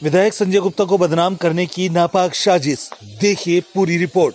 विधायक संजय गुप्ता को बदनाम करने की नापाक साजिश, देखिए पूरी रिपोर्ट।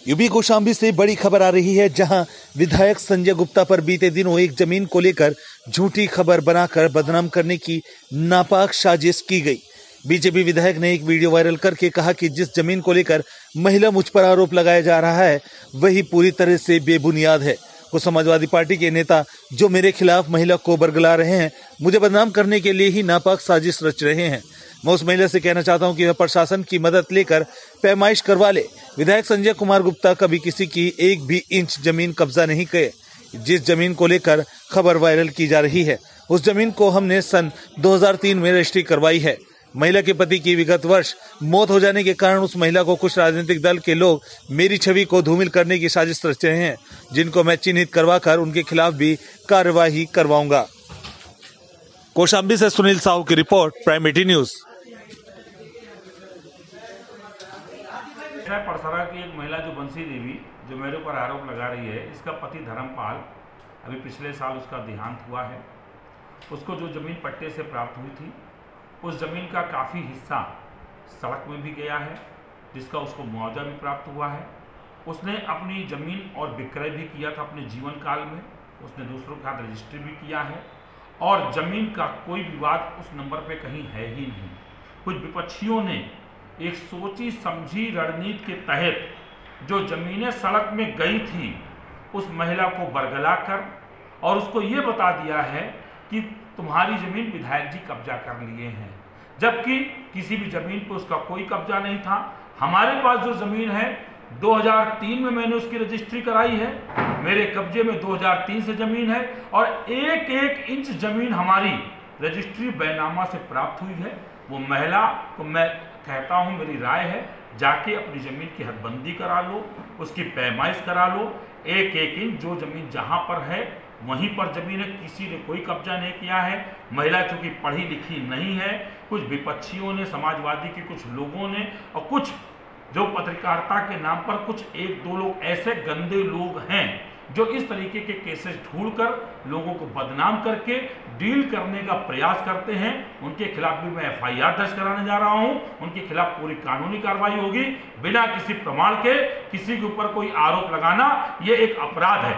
यूपी कौशाम्बी से बड़ी खबर आ रही है, जहां विधायक संजय गुप्ता पर बीते दिनों एक जमीन को लेकर झूठी खबर बनाकर बदनाम करने की नापाक साजिश की गई। बीजेपी विधायक ने एक वीडियो वायरल करके कहा कि जिस जमीन को लेकर महिला मुझ पर आरोप लगाया जा रहा है वही पूरी तरह से बेबुनियाद है। कुछ समाजवादी पार्टी के नेता जो मेरे खिलाफ महिला को बरगला रहे हैं, मुझे बदनाम करने के लिए ही नापाक साजिश रच रहे हैं। मैं उस महिला से कहना चाहता हूं कि वह प्रशासन की मदद लेकर पैमाइश करवा ले। विधायक संजय कुमार गुप्ता कभी किसी की एक भी इंच जमीन कब्जा नहीं किए। जिस जमीन को लेकर खबर वायरल की जा रही है उस जमीन को हमने सन 2003 में रजिस्ट्री करवाई है। महिला के पति की विगत वर्ष मौत हो जाने के कारण उस महिला को कुछ राजनीतिक दल के लोग मेरी छवि को धूमिल करने की साजिश रच रहे हैं, जिनको मैं चिन्हित करवाकर उनके खिलाफ भी कार्यवाही करवाऊंगा। कौशाम्बी से सुनील साहू की रिपोर्ट, प्राइम 18 न्यूज। परसरा की एक महिला जो बंसी देवी जो मेरे ऊपर आरोप लगा रही है, इसका पति धर्मपाल अभी पिछले साल उसका देहांत हुआ है। उसको जो जमीन पट्टे से प्राप्त हुई थी उस जमीन का काफ़ी हिस्सा सड़क में भी गया है, जिसका उसको मुआवजा भी प्राप्त हुआ है। उसने अपनी ज़मीन और विक्रय भी किया था अपने जीवन काल में। उसने दूसरों के साथ रजिस्ट्री भी किया है और ज़मीन का कोई विवाद उस नंबर पे कहीं है ही नहीं। कुछ विपक्षियों ने एक सोची समझी रणनीति के तहत जो ज़मीनें सड़क में गई थी उस महिला को बरगला कर और उसको ये बता दिया है कि तुम्हारी ज़मीन विधायक जी कब्जा कर लिए हैं, जबकि किसी भी ज़मीन पर उसका कोई कब्जा नहीं था। हमारे पास जो ज़मीन है 2003 में मैंने उसकी रजिस्ट्री कराई है, मेरे कब्जे में 2003 से ज़मीन है और एक एक इंच ज़मीन हमारी रजिस्ट्री बैनामा से प्राप्त हुई है। वो महिला को मैं कहता हूँ, मेरी राय है जाके अपनी ज़मीन की हदबंदी करा लो, उसकी पैमाइश करा लो। एक एक इंच जो ज़मीन जहाँ पर है वहीं पर ज़मीन है, किसी ने कोई कब्जा नहीं किया है। महिला चूंकि पढ़ी लिखी नहीं है, कुछ विपक्षियों ने, समाजवादी के कुछ लोगों ने और कुछ जो पत्रकारिता के नाम पर कुछ एक दो लोग ऐसे गंदे लोग हैं जो इस तरीके के केसेस ढूंढकर लोगों को बदनाम करके डील करने का प्रयास करते हैं। उनके खिलाफ भी मैं FIR दर्ज कराने जा रहा हूं। उनके खिलाफ पूरी कानूनी कार्रवाई होगी। बिना किसी प्रमाण के किसी के ऊपर कोई आरोप लगाना यह एक अपराध है।